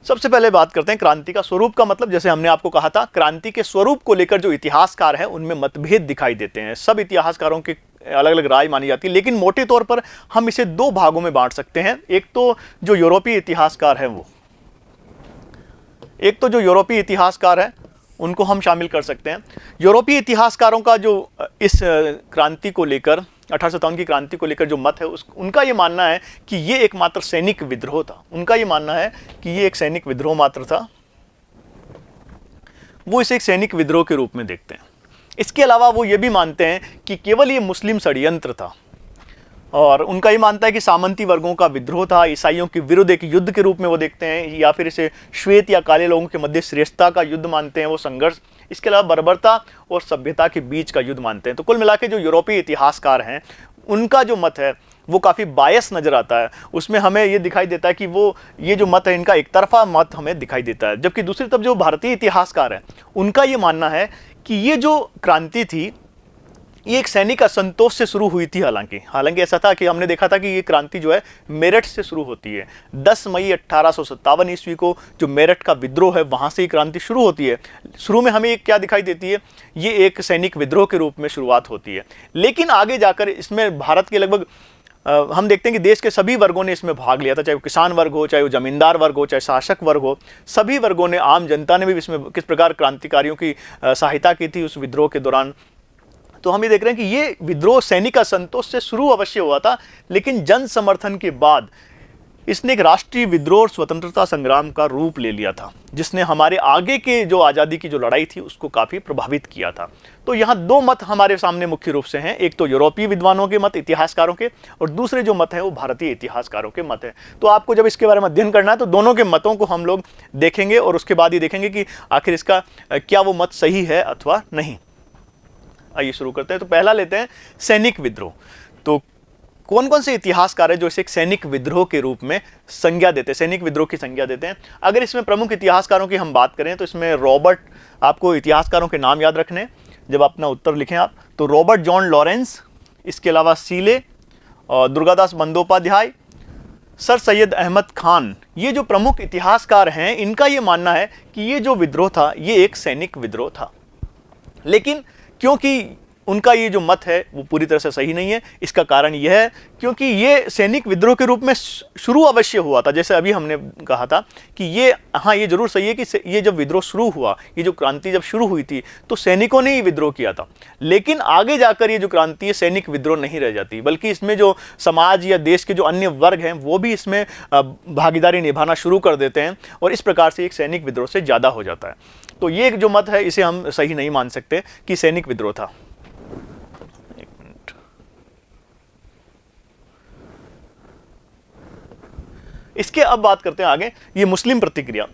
सबसे पहले बात करते हैं क्रांति का स्वरूप का मतलब। जैसे हमने आपको कहा था, क्रांति के स्वरूप को लेकर जो इतिहासकार हैं उनमें मतभेद दिखाई देते हैं। सब इतिहासकारों की अलग अलग राय मानी जाती है, लेकिन मोटे तौर पर हम इसे दो भागों में बांट सकते हैं। एक तो जो यूरोपीय इतिहासकार हैं उनको हम शामिल कर सकते हैं। यूरोपीय इतिहासकारों का जो इस क्रांति को लेकर 1857 की क्रांति को लेकर जो मत है उनका ये मानना है कि ये एकमात्र सैनिक विद्रोह था। उनका ये मानना है कि ये एक सैनिक विद्रोह मात्र था, वो इसे एक सैनिक विद्रोह के रूप में देखते हैं। इसके अलावा वो ये भी मानते हैं कि केवल ये मुस्लिम षड्यंत्र था, और उनका ये मानता है कि सामंती वर्गों का विद्रोह था, ईसाइयों के विरुद्ध एक युद्ध के रूप में वो देखते हैं, या फिर इसे श्वेत या काले लोगों के मध्य श्रेष्ठता का युद्ध मानते हैं, वो संघर्ष। इसके अलावा बर्बरता और सभ्यता के बीच का युद्ध मानते हैं। तो कुल मिला के जो यूरोपीय इतिहासकार हैं उनका जो मत है वो काफ़ी बायस नज़र आता है। उसमें हमें ये दिखाई देता है कि ये जो मत है इनका एक तरफा मत हमें दिखाई देता है। जबकि दूसरी तरफ जो भारतीय इतिहासकार हैं उनका ये मानना है कि ये जो क्रांति थी ये एक सैनिक असंतोष से शुरू हुई थी। हालांकि ऐसा था कि हमने देखा था कि ये क्रांति जो है मेरठ से शुरू होती है। 10 मई 1857 ईस्वी को जो मेरठ का विद्रोह है वहाँ से ये क्रांति शुरू होती है। शुरू में हमें क्या दिखाई देती है, ये एक सैनिक विद्रोह के रूप में शुरुआत होती है, लेकिन आगे जाकर इसमें भारत के लगभग हम देखते हैं कि देश के सभी वर्गों ने इसमें भाग लिया था, चाहे वो किसान वर्ग हो, चाहे वो जमींदार वर्ग हो, चाहे शासक वर्ग हो। सभी वर्गों ने, आम जनता ने भी इसमें किस प्रकार क्रांतिकारियों की सहायता की थी उस विद्रोह के दौरान। तो हम ये देख रहे हैं कि ये विद्रोह सैनिक असंतोष से शुरू अवश्य हुआ था, लेकिन जन समर्थन के बाद इसने एक राष्ट्रीय विद्रोह और स्वतंत्रता संग्राम का रूप ले लिया था, जिसने हमारे आगे के जो आज़ादी की जो लड़ाई थी उसको काफ़ी प्रभावित किया था। तो यहाँ दो मत हमारे सामने मुख्य रूप से हैं, एक तो यूरोपीय विद्वानों के मत, इतिहासकारों के, और दूसरे जो मत हैं वो भारतीय इतिहासकारों के मत हैं। तो आपको जब इसके बारे में अध्ययन करना है तो दोनों के मतों को हम लोग देखेंगे, और उसके बाद ये देखेंगे कि आखिर इसका क्या वो मत सही है अथवा नहीं। आइए शुरू करते हैं। तो पहला लेते हैं सैनिक विद्रोह। तो कौन कौन से इतिहासकार हैं जो इसे एक सैनिक विद्रोह के रूप में संज्ञा देते हैं, सैनिक विद्रोह की संज्ञा देते हैं? अगर इसमें प्रमुख इतिहासकारों की हम बात करें तो इसमें रॉबर्ट, आपको इतिहासकारों के नाम याद रखने जब अपना उत्तर लिखें आप, तो रॉबर्ट जॉन लॉरेंस, इसके अलावा सीले, और दुर्गादास बंदोपाध्याय, सर सैयद अहमद खान, ये जो प्रमुख इतिहासकार हैं इनका ये मानना है कि ये जो विद्रोह था ये एक सैनिक विद्रोह था। लेकिन क्योंकि उनका ये जो मत है वो पूरी तरह से सही नहीं है, इसका कारण यह है क्योंकि ये सैनिक विद्रोह के रूप में शुरू अवश्य हुआ था। जैसे अभी हमने कहा था कि ये जरूर सही है कि ये जब विद्रोह शुरू हुआ, ये जो क्रांति जब शुरू हुई थी तो सैनिकों ने ही विद्रोह किया था, लेकिन आगे जाकर ये जो क्रांति है सैनिक विद्रोह नहीं रह जाती, बल्कि इसमें जो समाज या देश के जो अन्य वर्ग हैं वो भी इसमें भागीदारी निभाना शुरू कर देते हैं, और इस प्रकार से एक सैनिक विद्रोह से ज़्यादा हो जाता है। तो ये जो मत है इसे हम सही नहीं मान सकते कि सैनिक विद्रोह था। इसके अब बात करते हैं आगे, ये मुस्लिम प्रतिक्रिया।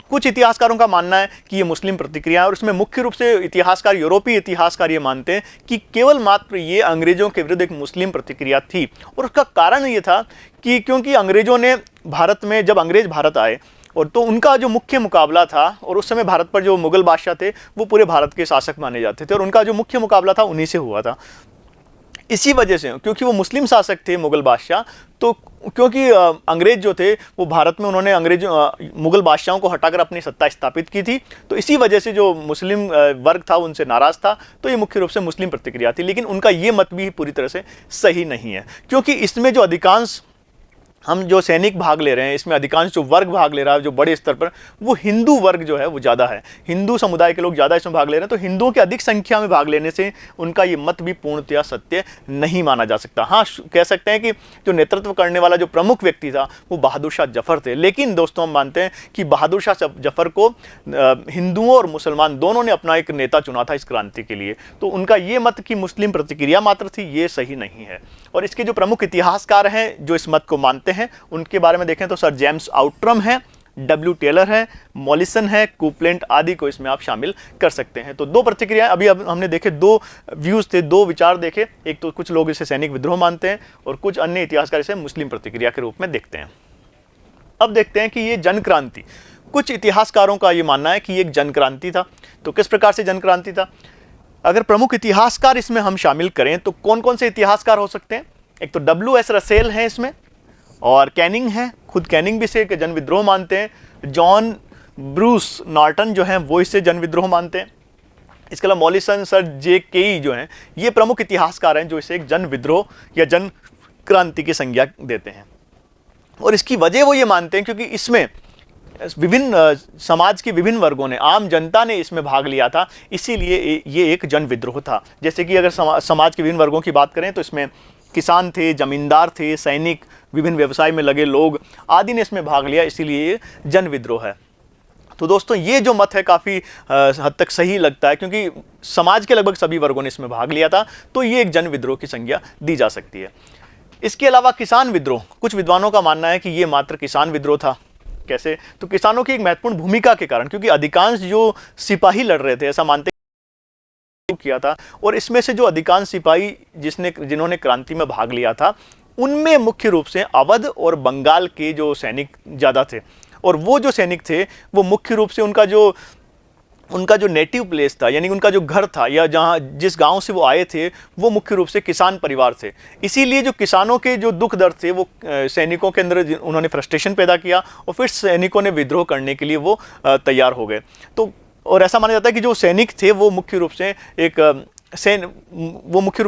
कुछ इतिहासकारों का मानना है कि ये मुस्लिम प्रतिक्रिया है, और इसमें मुख्य रूप से इतिहासकार, यूरोपीय इतिहासकार ये मानते हैं कि केवल मात्र ये अंग्रेजों के विरुद्ध एक मुस्लिम प्रतिक्रिया थी। और उसका कारण ये था कि क्योंकि अंग्रेजों ने भारत में, जब अंग्रेज भारत आए और तो उनका जो मुख्य मुकाबला था, और उस समय भारत पर जो मुगल बादशाह थे वो पूरे भारत के शासक माने जाते थे, और उनका जो मुख्य मुकाबला था उन्हीं से हुआ था। इसी वजह से, क्योंकि वो मुस्लिम शासक थे मुगल बादशाह, तो क्योंकि अंग्रेज जो थे वो भारत में उन्होंने मुगल बादशाहों को हटाकर अपनी सत्ता स्थापित की थी, तो इसी वजह से जो मुस्लिम वर्ग था उनसे नाराज़ था, तो ये मुख्य रूप से मुस्लिम प्रतिक्रिया थी। लेकिन उनका ये मत भी पूरी तरह से सही नहीं है, क्योंकि इसमें जो अधिकांश हम जो सैनिक भाग ले रहे हैं, इसमें अधिकांश जो वर्ग भाग ले रहा है जो बड़े स्तर पर, वो हिंदू वर्ग जो है वो ज़्यादा है, हिंदू समुदाय के लोग ज़्यादा इसमें भाग ले रहे हैं। तो हिंदुओं की अधिक संख्या में भाग लेने से उनका ये मत भी पूर्णतया सत्य नहीं माना जा सकता। हाँ, कह सकते हैं कि जो नेतृत्व करने वाला जो प्रमुख व्यक्ति था वो बहादुर शाह जफर थे, लेकिन दोस्तों हम मानते हैं कि बहादुर शाह जफर को हिंदुओं और मुसलमान दोनों ने अपना एक नेता चुना था इस क्रांति के लिए। तो उनका ये मत कि मुस्लिम प्रतिक्रिया मात्र थी, ये सही नहीं है। और इसके जो प्रमुख इतिहासकार हैं जो इस मत को मानते हैं उनके बारे में देखें तो सर जेम्स आउट्रम है, डब्ल्यू टेलर है, मॉलिसन है, कूपलेंट आदि को इसमें आप शामिल कर सकते हैं। तो दो प्रतिक्रियाएं अभी अब हमने देखे, दो व्यूज़ थे, दो विचार देखे। एक तो कुछ लोग इसे सैनिक विद्रोह मानते हैं और कुछ अन्य इतिहासकार इसे मुस्लिम प्रतिक्रिया के रूप में देखते हैं। अब देखते हैं कि ये जन क्रांति, कुछ इतिहासकारों का ये मानना है कि ये एक जन क्रांति था। तो किस प्रकार से जन क्रांति था? अगर प्रमुख इतिहासकार इसमें हम शामिल करें तो कौन कौन से इतिहासकार हो सकते हैं? एक तो W.S. रसेल हैं इसमें, और कैनिंग है, खुद कैनिंग भी इसे एक जन विद्रोह मानते हैं। जॉन ब्रूस नॉर्टन जो हैं वो इसे जन विद्रोह मानते हैं। इसके अलावा मॉलिसन, सर जे केई जो हैं ये प्रमुख इतिहासकार हैं जो इसे एक जन विद्रोह या जन क्रांति की संज्ञा देते हैं। और इसकी वजह वो ये मानते हैं क्योंकि इसमें विभिन्न समाज के विभिन्न वर्गों ने, आम जनता ने इसमें भाग लिया था, इसीलिए ये एक जन विद्रोह था। जैसे कि अगर समाज के विभिन्न वर्गों की बात करें तो इसमें किसान थे, जमींदार थे, सैनिक, विभिन्न व्यवसाय में लगे लोग आदि ने इसमें भाग लिया, इसीलिए ये जन विद्रोह है। तो दोस्तों ये जो मत है काफ़ी हद तक सही लगता है क्योंकि समाज के लगभग सभी वर्गों ने इसमें भाग लिया था, तो ये एक जन विद्रोह की संज्ञा दी जा सकती है। इसके अलावा किसान विद्रोह, कुछ विद्वानों का मानना है कि ये मात्र किसान विद्रोह था। कैसे? तो किसानों की एक महत्वपूर्ण भूमिका के कारण, क्योंकि अधिकांश जो सिपाही लड़ रहे थे ऐसा मानते किया था, और इसमें से जो अधिकांश सिपाही जिन्होंने क्रांति में भाग लिया था उनमें मुख्य रूप से अवध और बंगाल के जो सैनिक ज़्यादा थे। और वो जो सैनिक थे वो मुख्य रूप से उनका जो नेटिव प्लेस था, यानी उनका जो घर था या जिस गांव से वो आए थे वो मुख्य रूप से किसान परिवार थे। इसीलिए जो किसानों के जो दुख दर्द थे वो सैनिकों के अंदर उन्होंने फ्रस्ट्रेशन पैदा किया और फिर सैनिकों ने विद्रोह करने के लिए वो तैयार हो गए। तो और ऐसा माना जाता है कि जो सैनिक थे वो मुख्य रूप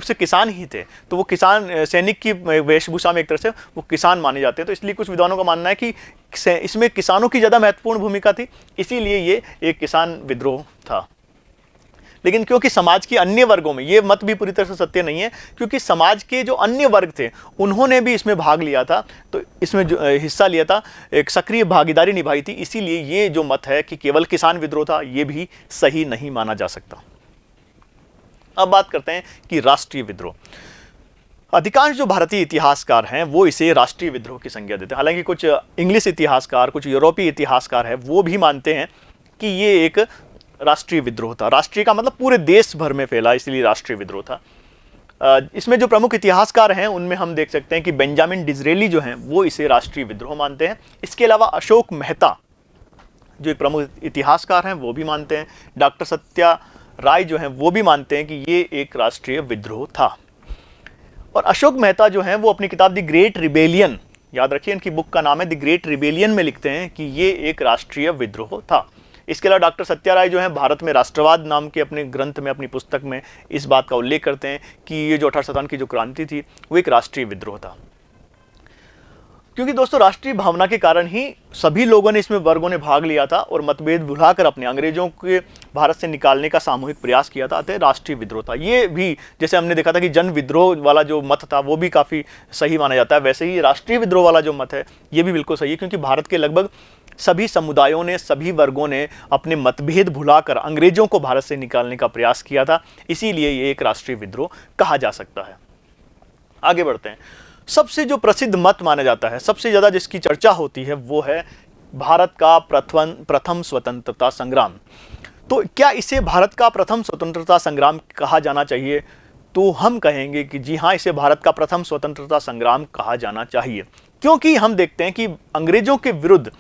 से किसान ही थे। तो वो किसान, सैनिक की वेशभूषा में एक तरह से वो किसान माने जाते हैं। तो इसलिए कुछ विद्वानों का मानना है कि इसमें किसानों की ज़्यादा महत्वपूर्ण भूमिका थी, इसीलिए ये एक किसान विद्रोह था। लेकिन क्योंकि समाज के अन्य वर्गों में, ये मत भी पूरी तरह से सत्य नहीं है, क्योंकि समाज के जो अन्य वर्ग थे उन्होंने भी इसमें भाग लिया था, तो इसमें जो हिस्सा लिया था, एक सक्रिय भागीदारी निभाई थी, इसीलिए ये जो मत है कि केवल किसान विद्रोह था ये भी सही नहीं माना जा सकता। अब बात करते हैं कि राष्ट्रीय विद्रोह। अधिकांश जो भारतीय इतिहासकार हैं वो इसे राष्ट्रीय विद्रोह की संज्ञा देते हैं। हालांकि कुछ इंग्लिश इतिहासकार, कुछ यूरोपीय इतिहासकार हैं वो भी मानते हैं कि ये एक राष्ट्रीय विद्रोह था। राष्ट्रीय का मतलब पूरे देश भर में फैला, इसलिए राष्ट्रीय विद्रोह था। इसमें जो प्रमुख इतिहासकार हैं उनमें हम देख सकते हैं कि बेंजामिन डिज़रेली जो हैं वो इसे राष्ट्रीय विद्रोह मानते हैं। इसके अलावा अशोक मेहता जो एक प्रमुख इतिहासकार हैं वो भी मानते हैं। डॉक्टर सत्या राय जो हैं वो भी मानते हैं कि ये एक राष्ट्रीय विद्रोह था। और अशोक मेहता जो हैं वो अपनी किताब द ग्रेट रिबेलियन, याद रखिए इनकी बुक का नाम है द ग्रेट रिबेलियन, में लिखते हैं कि ये एक राष्ट्रीय विद्रोह था। इसके अलावा डॉक्टर सत्या राय जो हैं भारत में राष्ट्रवाद नाम के अपने ग्रंथ में, अपनी पुस्तक में इस बात का उल्लेख करते हैं कि ये जो 1857 की जो क्रांति थी वो एक राष्ट्रीय विद्रोह था। क्योंकि दोस्तों राष्ट्रीय भावना के कारण ही सभी लोगों ने इसमें, वर्गों ने भाग लिया था और मतभेद भुलाकर अपने अंग्रेजों के भारत से निकालने का सामूहिक प्रयास किया था, अतः राष्ट्रीय विद्रोह था। ये भी जैसे हमने देखा था कि जन विद्रोह वाला जो मत था वो भी काफ़ी सही माना जाता है, वैसे ही राष्ट्रीय विद्रोह वाला जो मत है ये भी बिल्कुल सही है, क्योंकि भारत के लगभग सभी समुदायों ने, सभी वर्गों ने अपने मतभेद भुलाकर अंग्रेजों को भारत से निकालने का प्रयास किया था, इसीलिए ये एक राष्ट्रीय विद्रोह कहा जा सकता है। आगे बढ़ते हैं। सबसे जो प्रसिद्ध मत माना जाता है, सबसे ज़्यादा जिसकी चर्चा होती है वो है भारत का प्रथम स्वतंत्रता संग्राम। तो क्या इसे भारत का प्रथम स्वतंत्रता संग्राम कहा जाना चाहिए? तो हम कहेंगे कि जी हाँ, इसे भारत का प्रथम स्वतंत्रता संग्राम कहा जाना चाहिए, क्योंकि हम देखते हैं कि अंग्रेजों के विरुद्ध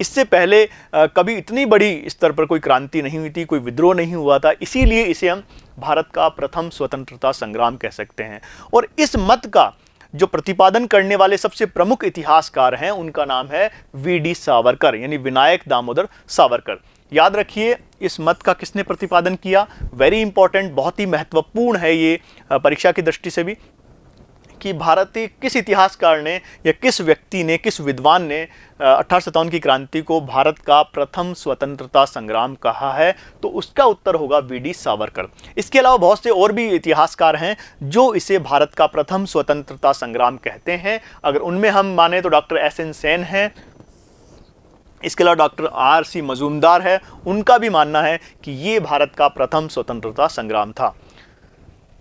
इससे पहले कभी इतनी बड़ी स्तर पर कोई क्रांति नहीं हुई थी, कोई विद्रोह नहीं हुआ था, इसीलिए इसे हम भारत का प्रथम स्वतंत्रता संग्राम कह सकते हैं। और इस मत का जो प्रतिपादन करने वाले सबसे प्रमुख इतिहासकार हैं उनका नाम है वी.डी. सावरकर, यानी विनायक दामोदर सावरकर। याद रखिए इस मत का किसने प्रतिपादन किया? वेरी इंपॉर्टेंट, बहुत ही महत्वपूर्ण है ये परीक्षा की दृष्टि से भी, कि भारतीय किस इतिहासकार ने या किस व्यक्ति ने, किस विद्वान ने 1857 की क्रांति को भारत का प्रथम स्वतंत्रता संग्राम कहा है? तो उसका उत्तर होगा वी.डी. सावरकर। इसके अलावा बहुत से और भी इतिहासकार हैं जो इसे भारत का प्रथम स्वतंत्रता संग्राम कहते हैं। अगर उनमें हम माने तो डॉक्टर एस.एन. सेन है, इसके अलावा डॉक्टर आर.सी. मजूमदार है, उनका भी मानना है कि ये भारत का प्रथम स्वतंत्रता संग्राम था।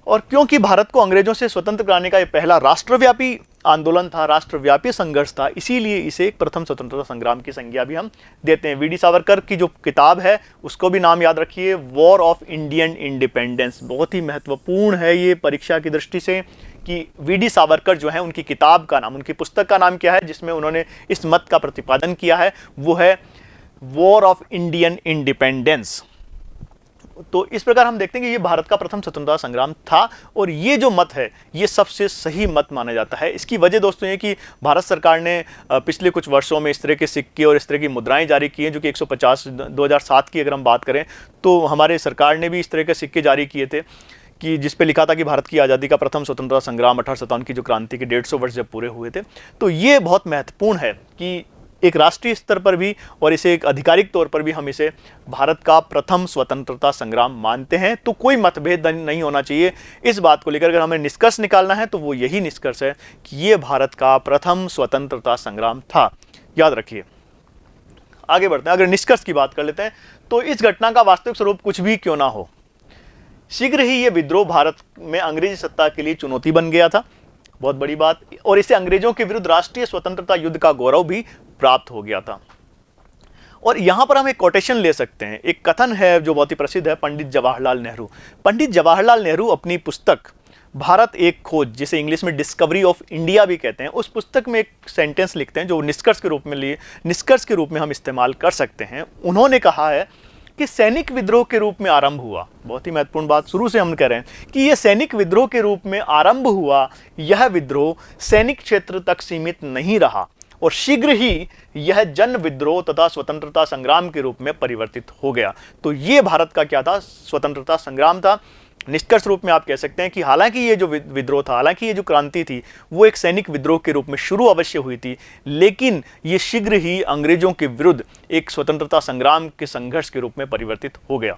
और क्योंकि भारत को अंग्रेजों से स्वतंत्र कराने का ये पहला राष्ट्रव्यापी आंदोलन था, राष्ट्रव्यापी संघर्ष था, इसीलिए इसे एक प्रथम स्वतंत्रता संग्राम की संज्ञा भी हम देते हैं। वी.डी. सावरकर की जो किताब है उसको भी नाम याद रखिए, वॉर ऑफ इंडियन इंडिपेंडेंस। बहुत ही महत्वपूर्ण है ये परीक्षा की दृष्टि से कि वी.डी. सावरकर जो है उनकी किताब का नाम, उनकी पुस्तक का नाम क्या है जिसमें उन्होंने इस मत का प्रतिपादन किया है, वो है वॉर ऑफ इंडियन इंडिपेंडेंस। तो इस प्रकार हम देखते हैं कि ये भारत का प्रथम स्वतंत्रता संग्राम था और ये जो मत है ये सबसे सही मत माना जाता है। इसकी वजह दोस्तों ये कि भारत सरकार ने पिछले कुछ वर्षों में इस तरह के सिक्के और इस तरह की मुद्राएं जारी की हैं, जो कि 150 2007 की अगर हम बात करें तो हमारे सरकार ने भी इस तरह के सिक्के जारी किए थे कि जिस पे लिखा था कि भारत की आज़ादी का प्रथम स्वतंत्रता संग्राम 1857 की जो क्रांति के 150 वर्ष जब पूरे हुए थे। तो ये बहुत महत्वपूर्ण है कि एक राष्ट्रीय स्तर पर भी और इसे एक आधिकारिक तौर पर भी हम इसे भारत का प्रथम स्वतंत्रता संग्राम मानते हैं। तो कोई मतभेद नहीं होना चाहिए इस बात को लेकर। अगर हमें निष्कर्ष निकालना है तो वो यही निष्कर्ष है कि ये भारत का प्रथम स्वतंत्रता संग्राम था, याद रखिए। आगे बढ़ते हैं, अगर निष्कर्ष की बात कर लेते हैं तो इस घटना का वास्तविक स्वरूप कुछ भी क्यों ना हो, शीघ्र ही ये विद्रोह भारत में अंग्रेजी सत्ता के लिए चुनौती बन गया था, बहुत बड़ी बात, और इसे अंग्रेजों के विरुद्ध राष्ट्रीय स्वतंत्रता युद्ध का गौरव भी प्राप्त हो गया था। और यहां पर हम एक कोटेशन ले सकते हैं, एक कथन है जो बहुत ही प्रसिद्ध है, पंडित जवाहरलाल नेहरू। पंडित जवाहरलाल नेहरू अपनी पुस्तक भारत एक खोज, जिसे इंग्लिश में डिस्कवरी ऑफ इंडिया भी कहते हैं, उस पुस्तक में एक सेंटेंस लिखते हैं जो निष्कर्ष के रूप में हम इस्तेमाल कर सकते हैं। उन्होंने कहा है कि सैनिक विद्रोह के रूप में आरंभ हुआ, बहुत ही महत्वपूर्ण बात शुरू से हम कह रहे हैं कि यह सैनिक विद्रोह के रूप में आरंभ हुआ, यह विद्रोह सैनिक क्षेत्र तक सीमित नहीं रहा और शीघ्र ही यह जन विद्रोह तथा स्वतंत्रता संग्राम के रूप में परिवर्तित हो गया। तो ये भारत का क्या था, स्वतंत्रता संग्राम था। निष्कर्ष रूप में आप कह सकते हैं कि हालांकि ये जो विद्रोह था, हालांकि ये जो क्रांति थी वो एक सैनिक विद्रोह के रूप में शुरू अवश्य हुई थी, लेकिन ये शीघ्र ही अंग्रेजों के विरुद्ध एक स्वतंत्रता संग्राम के संघर्ष के रूप में परिवर्तित हो गया।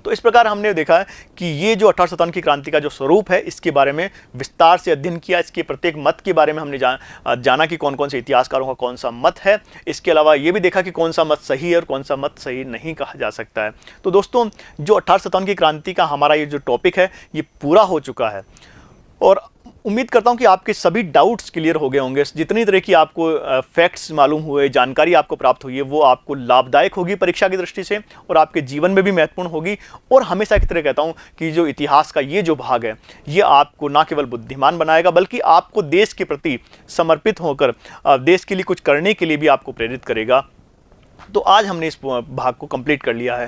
तो इस प्रकार हमने देखा है कि ये जो 1857 की क्रांति का जो स्वरूप है इसके बारे में विस्तार से अध्ययन किया, इसके प्रत्येक मत के बारे में हमने जाना कि कौन कौन से इतिहासकारों का कौन सा मत है। इसके अलावा ये भी देखा कि कौन सा मत सही है और कौन सा मत सही नहीं कहा जा सकता है। तो दोस्तों जो 1857 की क्रांति का हमारा ये जो टॉपिक है ये पूरा हो चुका है और उम्मीद करता हूं कि आपके सभी डाउट्स क्लियर हो गए होंगे। जितनी तरह की आपको फैक्ट्स मालूम हुए, जानकारी आपको प्राप्त हुई है, वो आपको लाभदायक होगी परीक्षा की दृष्टि से और आपके जीवन में भी महत्वपूर्ण होगी। और हमेशा की तरह कहता हूं कि जो इतिहास का ये जो भाग है ये आपको ना केवल बुद्धिमान बनाएगा बल्कि आपको देश के प्रति समर्पित होकर देश के लिए कुछ करने के लिए भी आपको प्रेरित करेगा। तो आज हमने इस भाग को कंप्लीट कर लिया है।